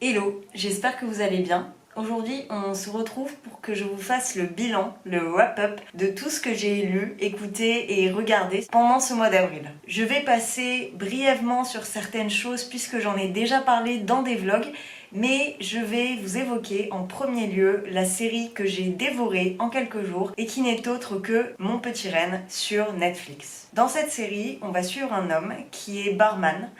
Hello, j'espère que vous allez bien. Aujourd'hui, on se retrouve pour que je vous fasse le bilan, le wrap-up de tout ce que j'ai lu, écouté et regardé pendant ce mois d'avril. Je vais passer brièvement sur certaines choses puisque j'en ai déjà parlé dans des vlogs, mais je vais vous évoquer en premier lieu la série que j'ai dévorée en quelques jours et qui n'est autre que Mon Petit Renne sur Netflix. Dans cette série, on va suivre un homme qui est barman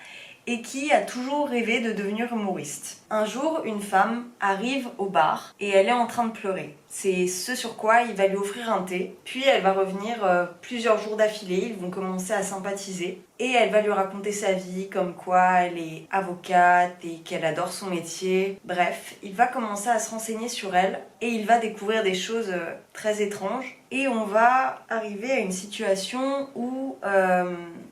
et qui a toujours rêvé de devenir humoriste. Un jour, une femme arrive au bar et elle est en train de pleurer. C'est ce sur quoi il va lui offrir un thé, puis elle va revenir plusieurs jours d'affilée, ils vont commencer à sympathiser et elle va lui raconter sa vie, comme quoi elle est avocate et qu'elle adore son métier. Bref, il va commencer à se renseigner sur elle et il va découvrir des choses très étranges et on va arriver à une situation où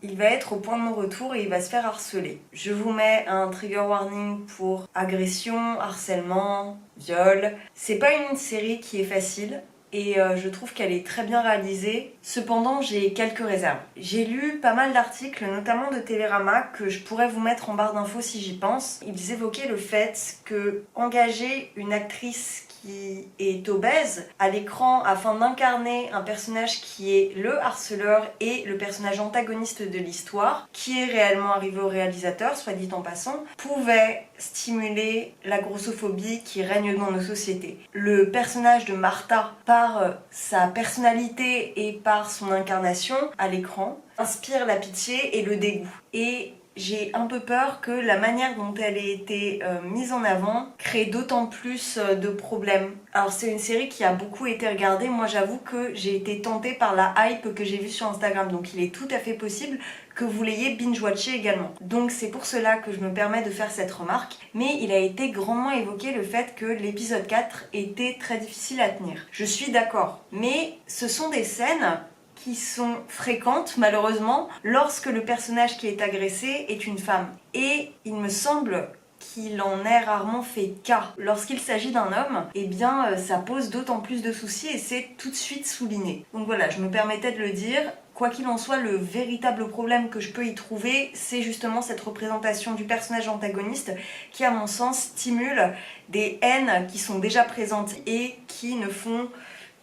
il va être au point de non-retour et il va se faire harceler. Je vous mets un trigger warning pour agression, harcèlement, viol. C'est pas une série qui est facile et je trouve qu'elle est très bien réalisée. Cependant, j'ai quelques réserves. J'ai lu pas mal d'articles, notamment de Télérama, que je pourrais vous mettre en barre d'infos si j'y pense. Ils évoquaient le fait que engager une actrice qui est obèse à l'écran afin d'incarner un personnage qui est le harceleur et le personnage antagoniste de l'histoire, qui est réellement arrivé au réalisateur, soit dit en passant, pouvait stimuler la grossophobie qui règne dans nos sociétés. Le personnage de Martha, par sa personnalité et par son incarnation à l'écran, inspire la pitié et le dégoût. Et j'ai un peu peur que la manière dont elle ait été mise en avant crée d'autant plus de problèmes. Alors c'est une série qui a beaucoup été regardée, moi j'avoue que j'ai été tentée par la hype que j'ai vue sur Instagram, donc il est tout à fait possible que vous l'ayez binge-watché également. Donc c'est pour cela que je me permets de faire cette remarque, mais il a été grandement évoqué le fait que l'épisode 4 était très difficile à tenir. Je suis d'accord, mais ce sont des scènes qui sont fréquentes malheureusement lorsque le personnage qui est agressé est une femme. Et il me semble qu'il en est rarement fait cas. Lorsqu'il s'agit d'un homme, eh bien ça pose d'autant plus de soucis et c'est tout de suite souligné. Donc voilà, je me permettais de le dire. Quoi qu'il en soit, le véritable problème que je peux y trouver, c'est justement cette représentation du personnage antagoniste qui, à mon sens, stimule des haines qui sont déjà présentes et qui ne font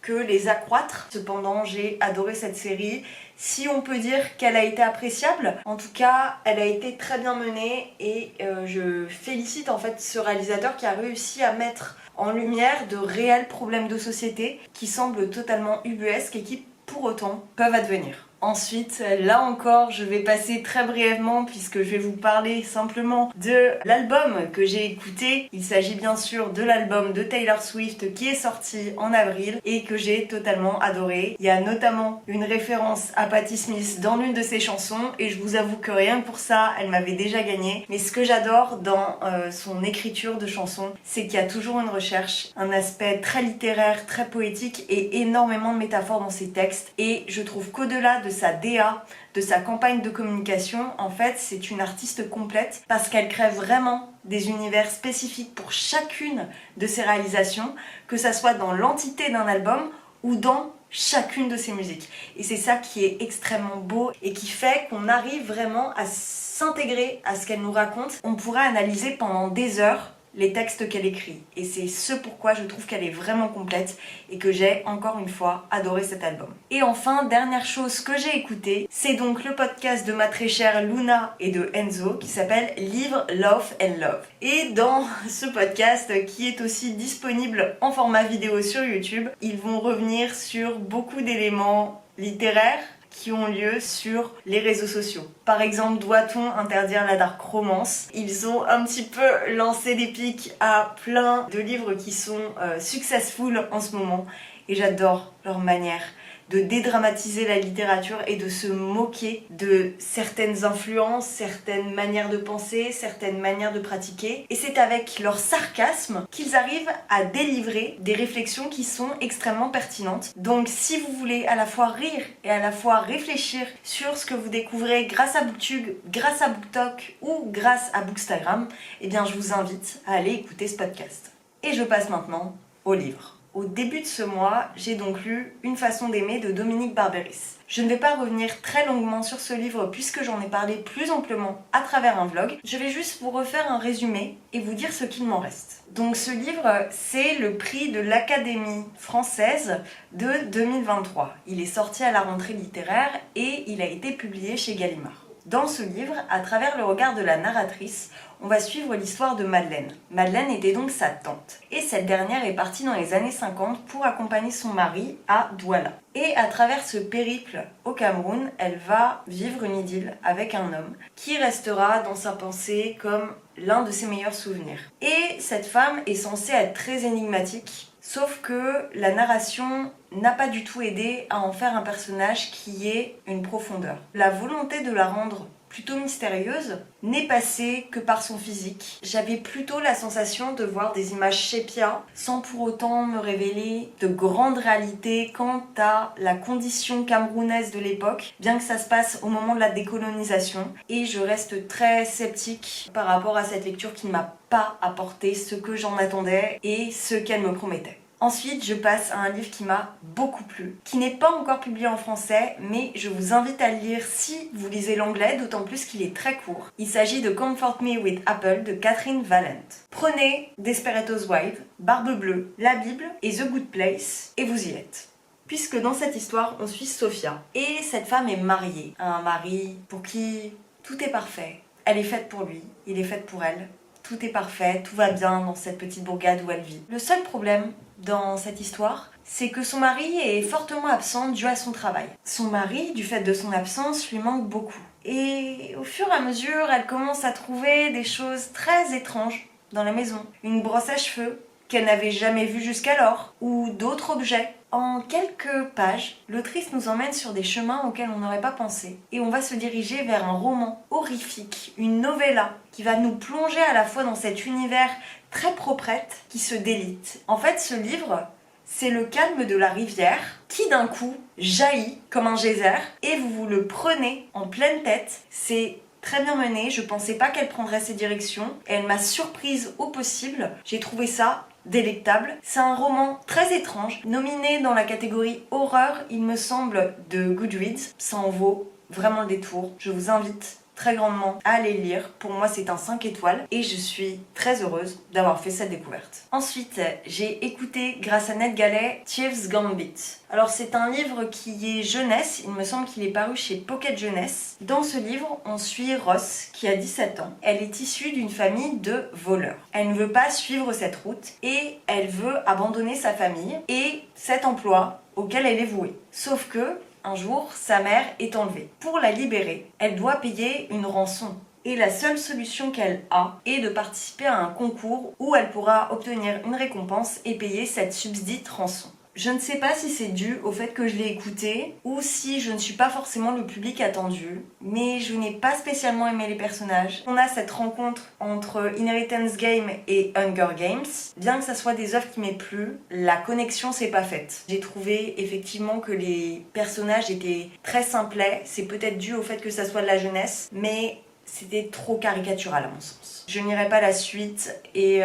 que les accroître. Cependant, j'ai adoré cette série. Si on peut dire qu'elle a été appréciable, en tout cas, elle a été très bien menée et je félicite en fait ce réalisateur qui a réussi à mettre en lumière de réels problèmes de société qui semblent totalement ubuesques et qui, pour autant, peuvent advenir. Ensuite, là encore, je vais passer très brièvement puisque je vais vous parler simplement de l'album que j'ai écouté. Il s'agit bien sûr de l'album de Taylor Swift qui est sorti en avril et que j'ai totalement adoré. Il y a notamment une référence à Patti Smith dans l'une de ses chansons et je vous avoue que rien que pour ça, elle m'avait déjà gagné. Mais ce que j'adore dans son écriture de chansons, c'est qu'il y a toujours une recherche, un aspect très littéraire, très poétique et énormément de métaphores dans ses textes. Et je trouve qu'au-delà de sa DA, de sa campagne de communication, en fait c'est une artiste complète parce qu'elle crée vraiment des univers spécifiques pour chacune de ses réalisations, que ça soit dans l'entité d'un album ou dans chacune de ses musiques. Et c'est ça qui est extrêmement beau et qui fait qu'on arrive vraiment à s'intégrer à ce qu'elle nous raconte. On pourrait analyser pendant des heures les textes qu'elle écrit. Et c'est ce pourquoi je trouve qu'elle est vraiment complète et que j'ai encore une fois adoré cet album. Et enfin, dernière chose que j'ai écoutée, c'est donc le podcast de ma très chère Luna et de Enzo qui s'appelle Livre, Love and Love. Et dans ce podcast qui est aussi disponible en format vidéo sur YouTube, ils vont revenir sur beaucoup d'éléments littéraires qui ont lieu sur les réseaux sociaux. Par exemple, doit-on interdire la dark romance? Ils ont un petit peu lancé des pics à plein de livres qui sont successful en ce moment et j'adore leur manière de dédramatiser la littérature et de se moquer de certaines influences, certaines manières de penser, certaines manières de pratiquer. Et c'est avec leur sarcasme qu'ils arrivent à délivrer des réflexions qui sont extrêmement pertinentes. Donc si vous voulez à la fois rire et à la fois réfléchir sur ce que vous découvrez grâce à Booktube, grâce à BookTok ou grâce à Bookstagram, eh bien je vous invite à aller écouter ce podcast. Et je passe maintenant au livre. Au début de ce mois, j'ai donc lu Une façon d'aimer de Dominique Barberis. Je ne vais pas revenir très longuement sur ce livre puisque j'en ai parlé plus amplement à travers un vlog. Je vais juste vous refaire un résumé et vous dire ce qu'il m'en reste. Donc ce livre, c'est le prix de l'Académie française de 2023. Il est sorti à la rentrée littéraire et il a été publié chez Gallimard. Dans ce livre, à travers le regard de la narratrice, on va suivre l'histoire de Madeleine. Madeleine était donc sa tante. Et cette dernière est partie dans les années 50 pour accompagner son mari à Douala. Et à travers ce périple au Cameroun, elle va vivre une idylle avec un homme qui restera dans sa pensée comme l'un de ses meilleurs souvenirs. Et cette femme est censée être très énigmatique. Sauf que la narration n'a pas du tout aidé à en faire un personnage qui ait une profondeur. La volonté de la rendre plutôt mystérieuse n'est passée que par son physique. J'avais plutôt la sensation de voir des images sépia sans pour autant me révéler de grandes réalités quant à la condition camerounaise de l'époque, bien que ça se passe au moment de la décolonisation. Et je reste très sceptique par rapport à cette lecture qui ne m'a pas apporté ce que j'en attendais et ce qu'elle me promettait. Ensuite, je passe à un livre qui m'a beaucoup plu, qui n'est pas encore publié en français, mais je vous invite à le lire si vous lisez l'anglais, d'autant plus qu'il est très court. Il s'agit de Comfort Me with Apple de Catherine Valent. Prenez Desperate Housewives, Barbe Bleue, la Bible et The Good Place, et vous y êtes. Puisque dans cette histoire, on suit Sophia. Et cette femme est mariée à un mari pour qui tout est parfait. Elle est faite pour lui, il est fait pour elle. Tout est parfait, tout va bien dans cette petite bourgade où elle vit. Le seul problème dans cette histoire, c'est que son mari est fortement absent dû à son travail. Son mari, du fait de son absence, lui manque beaucoup. Et au fur et à mesure, elle commence à trouver des choses très étranges dans la maison. Une brosse à cheveux qu'elle n'avait jamais vue jusqu'alors, ou d'autres objets. En quelques pages, l'autrice nous emmène sur des chemins auxquels on n'aurait pas pensé. Et on va se diriger vers un roman horrifique, une novella, qui va nous plonger à la fois dans cet univers très proprette qui se délite. En fait, ce livre, c'est le calme de la rivière qui d'un coup jaillit comme un geyser et vous le prenez en pleine tête. C'est très bien mené, je pensais pas qu'elle prendrait ces directions et elle m'a surprise au possible. J'ai trouvé ça délectable. C'est un roman très étrange, nominé dans la catégorie horreur, il me semble, de Goodreads. Ça en vaut vraiment le détour. Je vous invite très grandement à aller le lire. Pour moi, c'est un 5 étoiles et je suis très heureuse d'avoir fait cette découverte. Ensuite, j'ai écouté, grâce à Ned Gallet, Thief's Gambit. Alors, c'est un livre qui est jeunesse. Il me semble qu'il est paru chez Pocket Jeunesse. Dans ce livre, on suit Ross, qui a 17 ans. Elle est issue d'une famille de voleurs. Elle ne veut pas suivre cette route et elle veut abandonner sa famille et cet emploi auquel elle est vouée. Sauf que un jour, sa mère est enlevée. Pour la libérer, elle doit payer une rançon. Et la seule solution qu'elle a est de participer à un concours où elle pourra obtenir une récompense et payer cette subsdite rançon. Je ne sais pas si c'est dû au fait que je l'ai écouté ou si je ne suis pas forcément le public attendu, mais je n'ai pas spécialement aimé les personnages. On a cette rencontre entre Inheritance Game et Hunger Games. Bien que ça soit des œuvres qui m'aient plu, la connexion s'est pas faite. J'ai trouvé effectivement que les personnages étaient très simplets. C'est peut-être dû au fait que ça soit de la jeunesse, mais c'était trop caricatural à mon sens. Je n'irai pas la suite et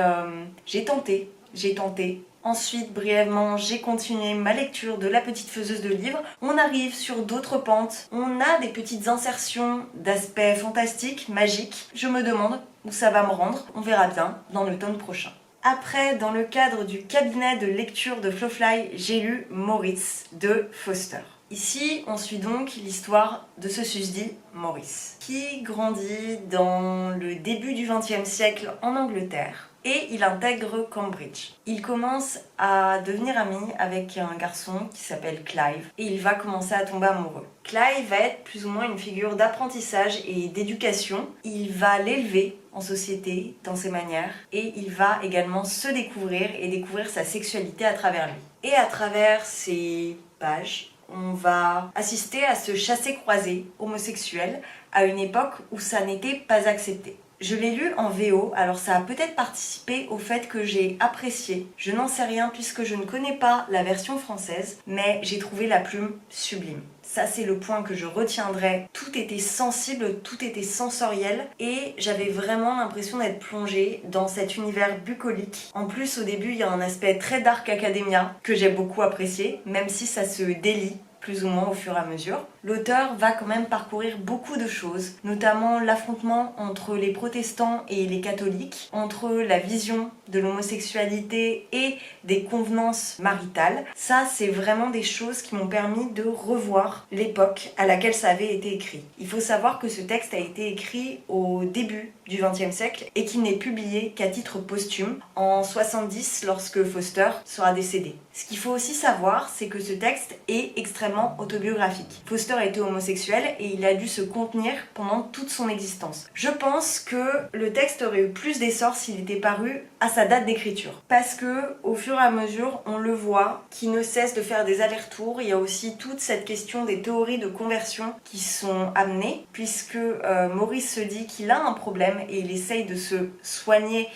j'ai tenté. Ensuite, brièvement, j'ai continué ma lecture de La Petite Faiseuse de Livres. On arrive sur d'autres pentes. On a des petites insertions d'aspects fantastiques, magiques. Je me demande où ça va me rendre. On verra bien dans le tome prochain. Après, dans le cadre du cabinet de lecture de Flowfly, j'ai lu Maurice de Foster. Ici, on suit donc l'histoire de ce susdit Maurice, qui grandit dans le début du XXe siècle en Angleterre. Et il intègre Cambridge. Il commence à devenir ami avec un garçon qui s'appelle Clive et il va commencer à tomber amoureux. Clive va être plus ou moins une figure d'apprentissage et d'éducation. Il va l'élever en société, dans ses manières, et il va également se découvrir et découvrir sa sexualité à travers lui. Et à travers ces pages, on va assister à ce chassé-croisé homosexuel à une époque où ça n'était pas accepté. Je l'ai lu en VO, alors ça a peut-être participé au fait que j'ai apprécié. Je n'en sais rien puisque je ne connais pas la version française, mais j'ai trouvé la plume sublime. Ça, c'est le point que je retiendrai. Tout était sensible, tout était sensoriel et j'avais vraiment l'impression d'être plongée dans cet univers bucolique. En plus, au début, il y a un aspect très dark academia que j'ai beaucoup apprécié, même si ça se délie plus ou moins au fur et à mesure. L'auteur va quand même parcourir beaucoup de choses, notamment l'affrontement entre les protestants et les catholiques, entre la vision de l'homosexualité et des convenances maritales. Ça, c'est vraiment des choses qui m'ont permis de revoir l'époque à laquelle ça avait été écrit. Il faut savoir que ce texte a été écrit au début du XXe siècle et qu'il n'est publié qu'à titre posthume en 70 lorsque Foster sera décédé. Ce qu'il faut aussi savoir, c'est que ce texte est extrêmement autobiographique. Foster était homosexuel et il a dû se contenir pendant toute son existence. Je pense que le texte aurait eu plus d'essor s'il était paru à sa date d'écriture. Parce que, au fur et à mesure, on le voit, qu'il ne cesse de faire des allers-retours. Il y a aussi toute cette question des théories de conversion qui sont amenées, puisque Maurice se dit qu'il a un problème et il essaye de se soigner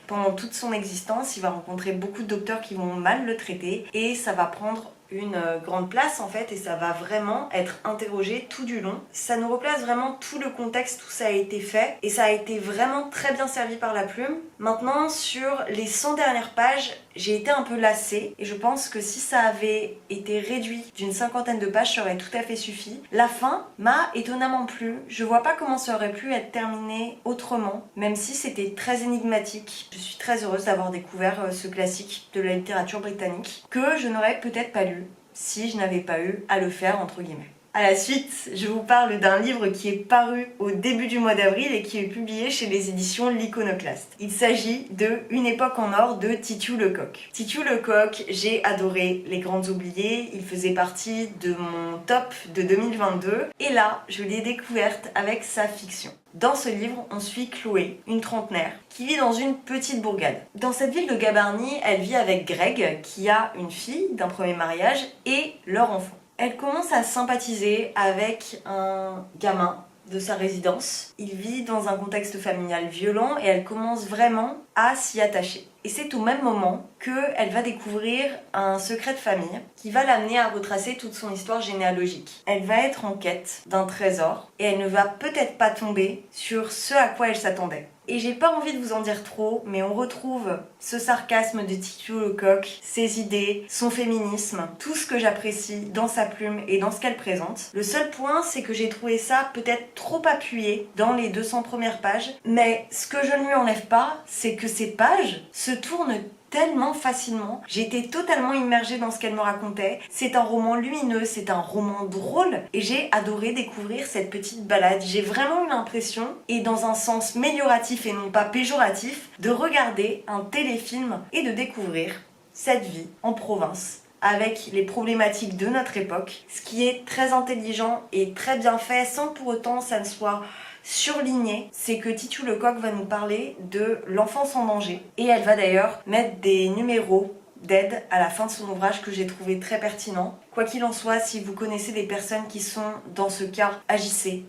pendant toute son existence. Il va rencontrer beaucoup de docteurs qui vont mal le traiter et ça va prendre une grande place en fait et ça va vraiment être interrogé tout du long. Ça nous replace vraiment tout le contexte où ça a été fait et ça a été vraiment très bien servi par la plume. Maintenant sur les 100 dernières pages, j'ai été un peu lassée et je pense que si ça avait été réduit d'une 50aine de pages, ça aurait tout à fait suffi. La fin m'a étonnamment plu. Je vois pas comment ça aurait pu être terminé autrement, même si c'était très énigmatique. Je suis très heureuse d'avoir découvert ce classique de la littérature britannique que je n'aurais peut-être pas lu si je n'avais pas eu à le faire entre guillemets. À la suite, je vous parle d'un livre qui est paru au début du mois d'avril et qui est publié chez les éditions L'Iconoclaste. Il s'agit de Une époque en or de Titiou Lecoq. Titiou Lecoq, j'ai adoré Les Grandes Oubliées, il faisait partie de mon top de 2022 et là, je l'ai découverte avec sa fiction. Dans ce livre, on suit Chloé, une trentenaire, qui vit dans une petite bourgade. Dans cette ville de Gabarny, elle vit avec Greg, qui a une fille d'un premier mariage, et leur enfant. Elle commence à sympathiser avec un gamin de sa résidence. Il vit dans un contexte familial violent et elle commence vraiment à s'y attacher. Et c'est au même moment qu'elle va découvrir un secret de famille qui va l'amener à retracer toute son histoire généalogique. Elle va être en quête d'un trésor et elle ne va peut-être pas tomber sur ce à quoi elle s'attendait. Et j'ai pas envie de vous en dire trop, mais on retrouve ce sarcasme de Titiou Lecoq, ses idées, son féminisme, tout ce que j'apprécie dans sa plume et dans ce qu'elle présente. Le seul point, c'est que j'ai trouvé ça peut-être trop appuyé dans les 200 premières pages, mais ce que je ne lui enlève pas, c'est que ces pages se tournent tellement facilement. J'étais totalement immergée dans ce qu'elle me racontait. C'est un roman lumineux, c'est un roman drôle et j'ai adoré découvrir cette petite balade. J'ai vraiment eu l'impression, et dans un sens mélioratif et non pas péjoratif, de regarder un téléfilm et de découvrir cette vie en province avec les problématiques de notre époque, ce qui est très intelligent et très bien fait sans pour autant ça ne soit surligné, c'est que Titiou Lecoq va nous parler de l'enfance en danger et elle va d'ailleurs mettre des numéros d'aide à la fin de son ouvrage que j'ai trouvé très pertinent. Quoi qu'il en soit, si vous connaissez des personnes qui sont dans ce cas, agissez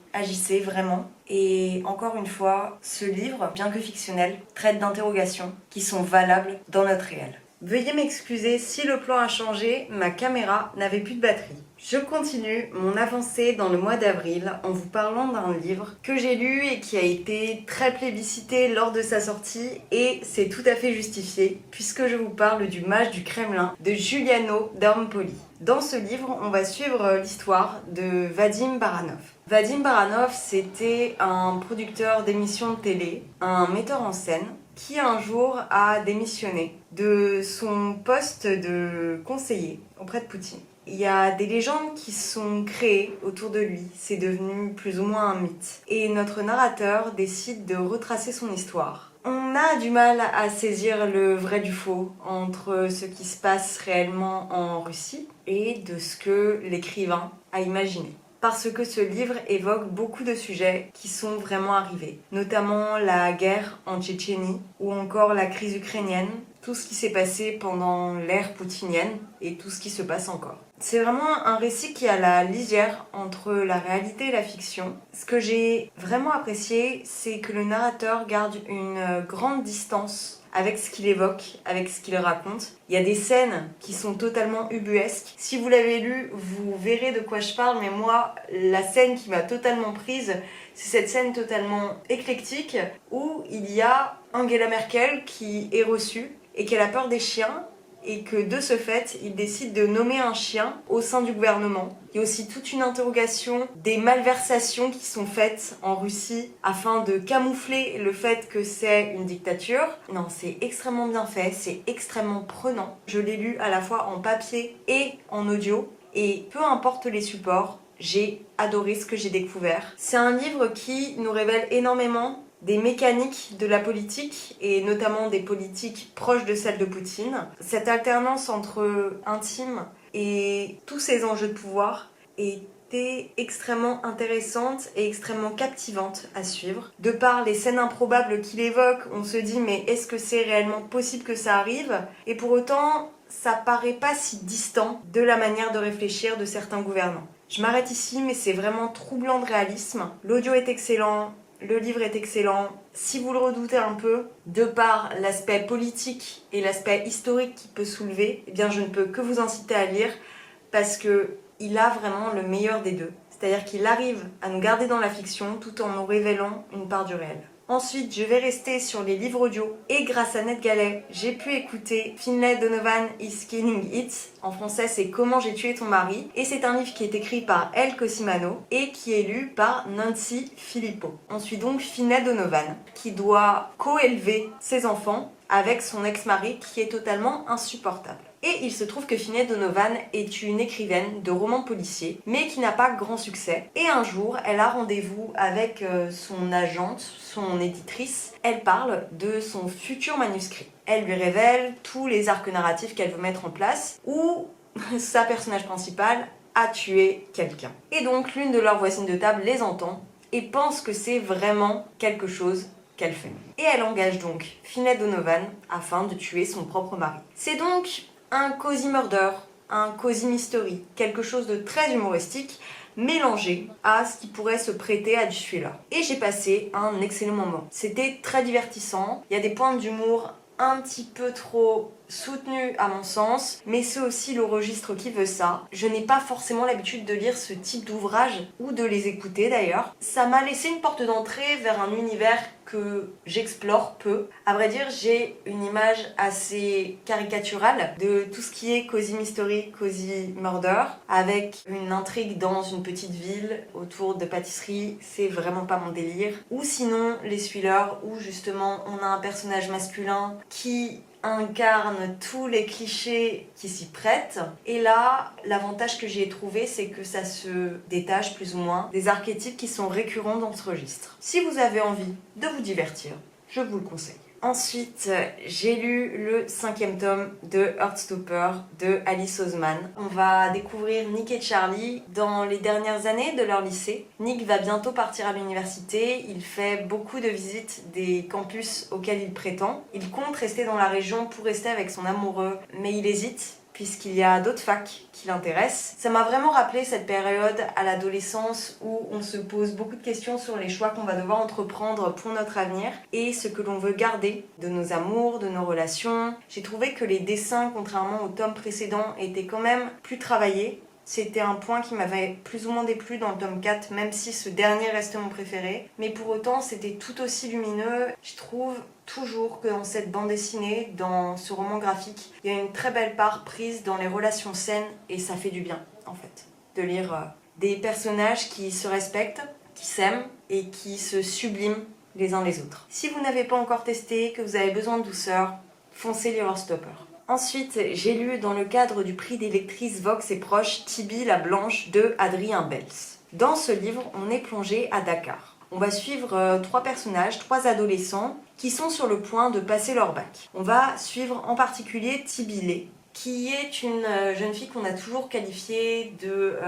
vraiment. Et encore une fois, ce livre, bien que fictionnel, traite d'interrogations qui sont valables dans notre réel. Veuillez m'excuser si le plan a changé, ma caméra n'avait plus de batterie. Je continue mon avancée dans le mois d'avril en vous parlant d'un livre que j'ai lu et qui a été très plébiscité lors de sa sortie et c'est tout à fait justifié puisque je vous parle du Mage du Kremlin de Giuliano d'Armpoli. Dans ce livre, on va suivre l'histoire de Vadim Baranov. Vadim Baranov, c'était un producteur d'émissions de télé, un metteur en scène qui un jour a démissionné de son poste de conseiller auprès de Poutine. Il y a des légendes qui sont créées autour de lui, c'est devenu plus ou moins un mythe. Et notre narrateur décide de retracer son histoire. On a du mal à saisir le vrai du faux entre ce qui se passe réellement en Russie et de ce que l'écrivain a imaginé. Parce que ce livre évoque beaucoup de sujets qui sont vraiment arrivés, notamment la guerre en Tchétchénie ou encore la crise ukrainienne, tout ce qui s'est passé pendant l'ère poutinienne et tout ce qui se passe encore. C'est vraiment un récit qui a la lisière entre la réalité et la fiction. Ce que j'ai vraiment apprécié, c'est que le narrateur garde une grande distance avec ce qu'il évoque, avec ce qu'il raconte. Il y a des scènes qui sont totalement ubuesques. Si vous l'avez lu, vous verrez de quoi je parle, mais moi, la scène qui m'a totalement prise, c'est cette scène totalement éclectique où il y a Angela Merkel qui est reçue et qu'elle a peur des chiens, et que de ce fait, il décide de nommer un chien au sein du gouvernement. Il y a aussi toute une interrogation des malversations qui sont faites en Russie afin de camoufler le fait que c'est une dictature. Non, c'est extrêmement bien fait, c'est extrêmement prenant. Je l'ai lu à la fois en papier et en audio, et peu importe les supports, j'ai adoré ce que j'ai découvert. C'est un livre qui nous révèle énormément des mécaniques de la politique et notamment des politiques proches de celles de Poutine. Cette alternance entre intime et tous ces enjeux de pouvoir était extrêmement intéressante et extrêmement captivante à suivre. De par les scènes improbables qu'il évoque, on se dit mais est-ce que c'est réellement possible que ça arrive? Et pour autant, ça paraît pas si distant de la manière de réfléchir de certains gouvernants. Je m'arrête ici, mais c'est vraiment troublant de réalisme. L'audio est excellent. Le livre est excellent. Si vous le redoutez un peu, de par l'aspect politique et l'aspect historique qu'il peut soulever, eh bien je ne peux que vous inciter à lire parce que il a vraiment le meilleur des deux. C'est-à-dire qu'il arrive à nous garder dans la fiction tout en nous révélant une part du réel. Ensuite, je vais rester sur les livres audio et grâce à NetGalley, j'ai pu écouter Finlay Donovan is Killing It. En français, c'est Comment j'ai tué ton mari. Et c'est un livre qui est écrit par Elle Cosimano et qui est lu par Nancy Philippot. On suit donc Finlay Donovan qui doit coélever ses enfants avec son ex-mari qui est totalement insupportable. Et il se trouve que Finlay Donovan est une écrivaine de romans policiers, mais qui n'a pas grand succès. Et un jour, elle a rendez-vous avec son agente, son éditrice. Elle parle de son futur manuscrit. Elle lui révèle tous les arcs narratifs qu'elle veut mettre en place, où sa personnage principale a tué quelqu'un. Et donc, l'une de leurs voisines de table les entend et pense que c'est vraiment quelque chose qu'elle fait. Et elle engage donc Finlay Donovan afin de tuer son propre mari. C'est donc un cozy murder, un cozy mystery, quelque chose de très humoristique, mélangé à ce qui pourrait se prêter à du thriller. Et j'ai passé un excellent moment. C'était très divertissant, il y a des pointes d'humour un petit peu trop soutenu à mon sens, mais c'est aussi le registre qui veut ça. Je n'ai pas forcément l'habitude de lire ce type d'ouvrage, ou de les écouter d'ailleurs. Ça m'a laissé une porte d'entrée vers un univers que j'explore peu. À vrai dire, j'ai une image assez caricaturale de tout ce qui est cozy mystery, cozy murder, avec une intrigue dans une petite ville autour de pâtisseries. C'est vraiment pas mon délire. Ou sinon, les thrillers où justement on a un personnage masculin qui incarne tous les clichés qui s'y prêtent. Et là, l'avantage que j'ai trouvé, c'est que ça se détache plus ou moins des archétypes qui sont récurrents dans ce registre. Si vous avez envie de vous divertir, je vous le conseille. Ensuite, j'ai lu le 5e tome de Heartstopper de Alice Oseman. On va découvrir Nick et Charlie dans les dernières années de leur lycée. Nick va bientôt partir à l'université, il fait beaucoup de visites des campus auxquels il prétend. Il compte rester dans la région pour rester avec son amoureux, mais il hésite puisqu'il y a d'autres facs qui l'intéressent. Ça m'a vraiment rappelé cette période à l'adolescence où on se pose beaucoup de questions sur les choix qu'on va devoir entreprendre pour notre avenir et ce que l'on veut garder de nos amours, de nos relations. J'ai trouvé que les dessins, contrairement au tome précédent, étaient quand même plus travaillés. C'était un point qui m'avait plus ou moins déplu dans le tome 4, même si ce dernier reste mon préféré. Mais pour autant, c'était tout aussi lumineux. Je trouve toujours que dans cette bande dessinée, dans ce roman graphique, il y a une très belle part prise dans les relations saines et ça fait du bien, en fait, de lire des personnages qui se respectent, qui s'aiment et qui se subliment les uns les autres. Si vous n'avez pas encore testé, que vous avez besoin de douceur, foncez lire Heartstopper. Ensuite, j'ai lu dans le cadre du prix des lectrices Vox et Proches Tibi la Blanche de Adrien Bels. Dans ce livre, on est plongé à Dakar. On va suivre 3 personnages, 3 adolescents qui sont sur le point de passer leur bac. On va suivre en particulier Tibi Lé, qui est une jeune fille qu'on a toujours qualifiée de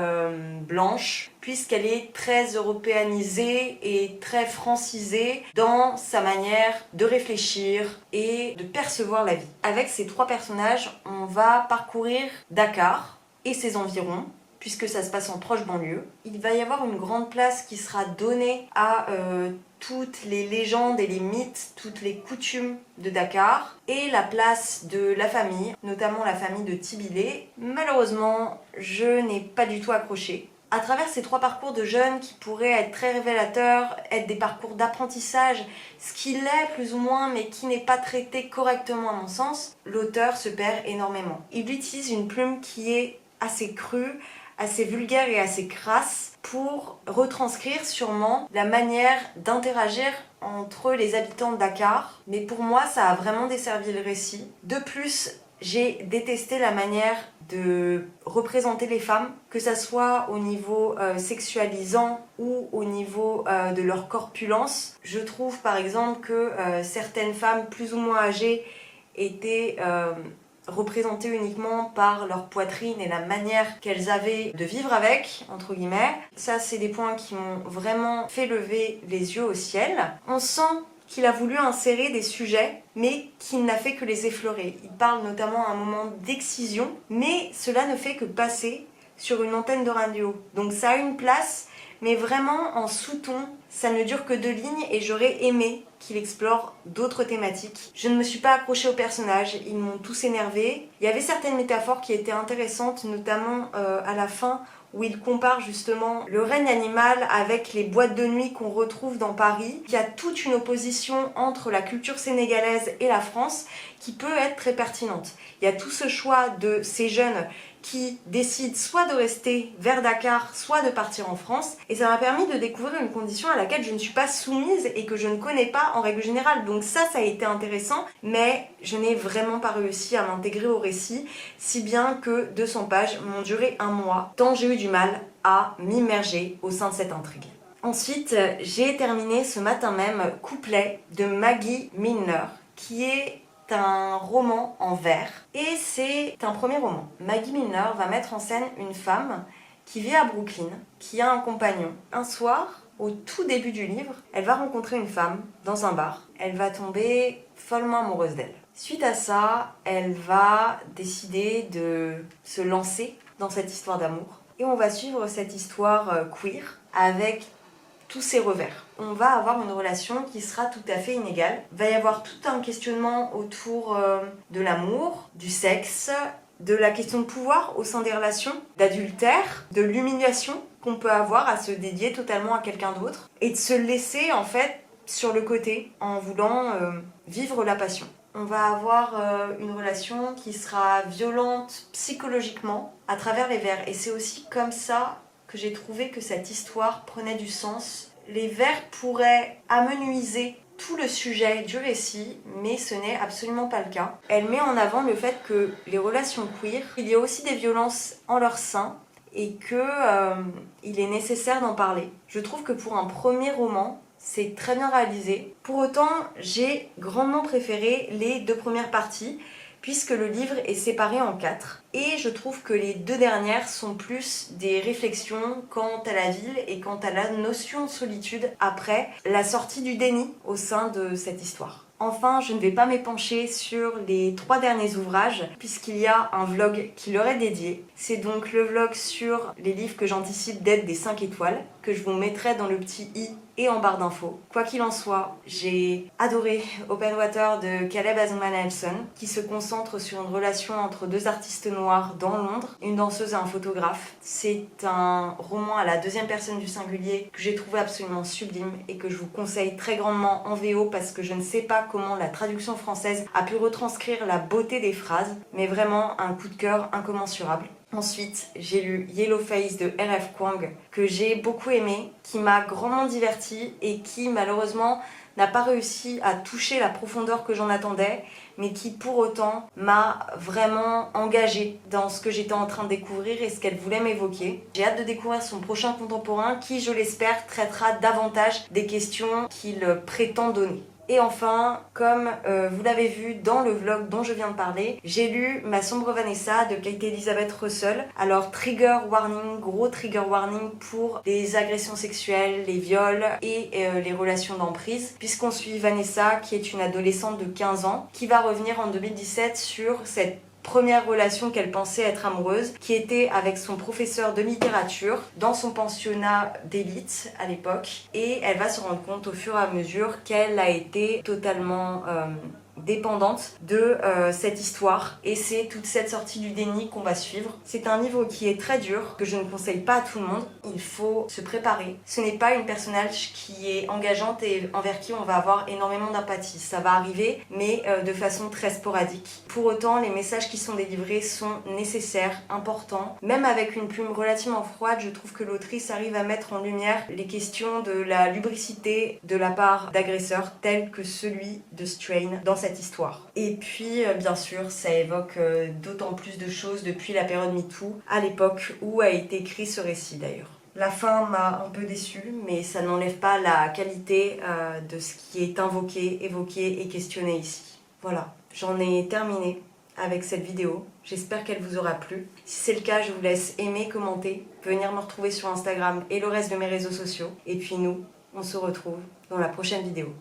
blanche, puisqu'elle est très européanisée et très francisée dans sa manière de réfléchir et de percevoir la vie. Avec ces 3 personnages, on va parcourir Dakar, et ses environs, puisque ça se passe en proche banlieue. Il va y avoir une grande place qui sera donnée à toutes les légendes et les mythes, toutes les coutumes de Dakar, et la place de la famille, notamment la famille de Tibilé. Malheureusement, je n'ai pas du tout accroché. À travers ces 3 parcours de jeunes qui pourraient être très révélateurs, être des parcours d'apprentissage, ce qu'il est plus ou moins, mais qui n'est pas traité correctement à mon sens, l'auteur se perd énormément. Il utilise une plume qui est assez crue, assez vulgaire et assez crasse pour retranscrire sûrement la manière d'interagir entre les habitants de Dakar. Mais pour moi, ça a vraiment desservi le récit. De plus, j'ai détesté la manière de représenter les femmes, que ça soit au niveau sexualisant ou au niveau de leur corpulence. Je trouve par exemple que certaines femmes plus ou moins âgées étaient représentées uniquement par leur poitrine et la manière qu'elles avaient de vivre avec, entre guillemets. Ça, c'est des points qui m'ont vraiment fait lever les yeux au ciel. On sent qu'il a voulu insérer des sujets, mais qu'il n'a fait que les effleurer. Il parle notamment à un moment d'excision, mais cela ne fait que passer sur une antenne de radio. Donc ça a une place, mais vraiment en sous-ton, ça ne dure que 2 lignes et j'aurais aimé qu'il explore d'autres thématiques. Je ne me suis pas accrochée aux personnages, ils m'ont tous énervée. Il y avait certaines métaphores qui étaient intéressantes, notamment à la fin, où il compare justement le règne animal avec les boîtes de nuit qu'on retrouve dans Paris. Il y a toute une opposition entre la culture sénégalaise et la France qui peut être très pertinente. Il y a tout ce choix de ces jeunes qui décident soit de rester vers Dakar, soit de partir en France. Et ça m'a permis de découvrir une condition à laquelle je ne suis pas soumise et que je ne connais pas en règle générale. Donc ça a été intéressant, mais je n'ai vraiment pas réussi à m'intégrer au récit, si bien que 200 pages m'ont duré 1 mois, tant j'ai eu du mal à m'immerger au sein de cette intrigue. Ensuite, j'ai terminé ce matin même Couplet de Maggie Milner, qui est un roman en vers et c'est un premier roman. Maggie Milner va mettre en scène une femme qui vit à Brooklyn, qui a un compagnon. Un soir, au tout début du livre, elle va rencontrer une femme dans un bar. Elle va tomber follement amoureuse d'elle. Suite à ça, elle va décider de se lancer dans cette histoire d'amour et on va suivre cette histoire queer avec tous ses revers. On va avoir une relation qui sera tout à fait inégale. Il va y avoir tout un questionnement autour de l'amour, du sexe, de la question de pouvoir au sein des relations, d'adultère, de l'humiliation qu'on peut avoir à se dédier totalement à quelqu'un d'autre et de se laisser en fait sur le côté en voulant vivre la passion. On va avoir une relation qui sera violente psychologiquement à travers les vers et c'est aussi comme ça que j'ai trouvé que cette histoire prenait du sens. Les vers pourraient amenuiser tout le sujet du récit, mais ce n'est absolument pas le cas. Elle met en avant le fait que les relations queer, il y a aussi des violences en leur sein et qu'il est nécessaire d'en parler. Je trouve que pour un premier roman, c'est très bien réalisé. Pour autant, j'ai grandement préféré les 2 premières parties, puisque le livre est séparé en 4. Et je trouve que les 2 dernières sont plus des réflexions quant à la ville et quant à la notion de solitude après la sortie du déni au sein de cette histoire. Enfin, je ne vais pas m'épancher sur les 3 derniers ouvrages puisqu'il y a un vlog qui leur est dédié. C'est donc le vlog sur les livres que j'anticipe d'être des 5 étoiles que je vous mettrai dans le petit i et en barre d'infos. Quoi qu'il en soit, j'ai adoré Open Water de Caleb Azuma Nelson qui se concentre sur une relation entre 2 artistes noirs dans Londres, une danseuse et un photographe. C'est un roman à la 2e personne du singulier que j'ai trouvé absolument sublime et que je vous conseille très grandement en VO parce que je ne sais pas comment la traduction française a pu retranscrire la beauté des phrases, mais vraiment un coup de cœur incommensurable. Ensuite, j'ai lu Yellow Face de R.F. Kuang, que j'ai beaucoup aimé, qui m'a grandement divertie et qui malheureusement n'a pas réussi à toucher la profondeur que j'en attendais, mais qui pour autant m'a vraiment engagée dans ce que j'étais en train de découvrir et ce qu'elle voulait m'évoquer. J'ai hâte de découvrir son prochain contemporain qui, je l'espère, traitera davantage des questions qu'il prétend donner. Et enfin, comme vous l'avez vu dans le vlog dont je viens de parler, j'ai lu Ma sombre Vanessa de Kate Elizabeth Russell. Alors trigger warning, gros trigger warning pour les agressions sexuelles, les viols et les relations d'emprise, puisqu'on suit Vanessa qui est une adolescente de 15 ans qui va revenir en 2017 sur cette première relation qu'elle pensait être amoureuse, qui était avec son professeur de littérature dans son pensionnat d'élite à l'époque. Et elle va se rendre compte au fur et à mesure qu'elle a été totalement dépendante de cette histoire, et c'est toute cette sortie du déni qu'on va suivre. C'est un niveau qui est très dur, que je ne conseille pas à tout le monde. Il faut se préparer. Ce n'est pas une personnage qui est engageante et envers qui on va avoir énormément d'empathie. Ça va arriver, mais de façon très sporadique. Pour autant, les messages qui sont délivrés sont nécessaires, importants. Même avec une plume relativement froide, je trouve que l'autrice arrive à mettre en lumière les questions de la lubricité de la part d'agresseurs tels que celui de Strain dans cette histoire. Et puis bien sûr ça évoque d'autant plus de choses depuis la période MeToo, à l'époque où a été écrit ce récit d'ailleurs. La fin m'a un peu déçue, mais ça n'enlève pas la qualité de ce qui est invoqué, évoqué et questionné ici. Voilà, j'en ai terminé avec cette vidéo. J'espère qu'elle vous aura plu. Si c'est le cas, je vous laisse aimer, commenter, venir me retrouver sur Instagram et le reste de mes réseaux sociaux. Et puis nous, on se retrouve dans la prochaine vidéo.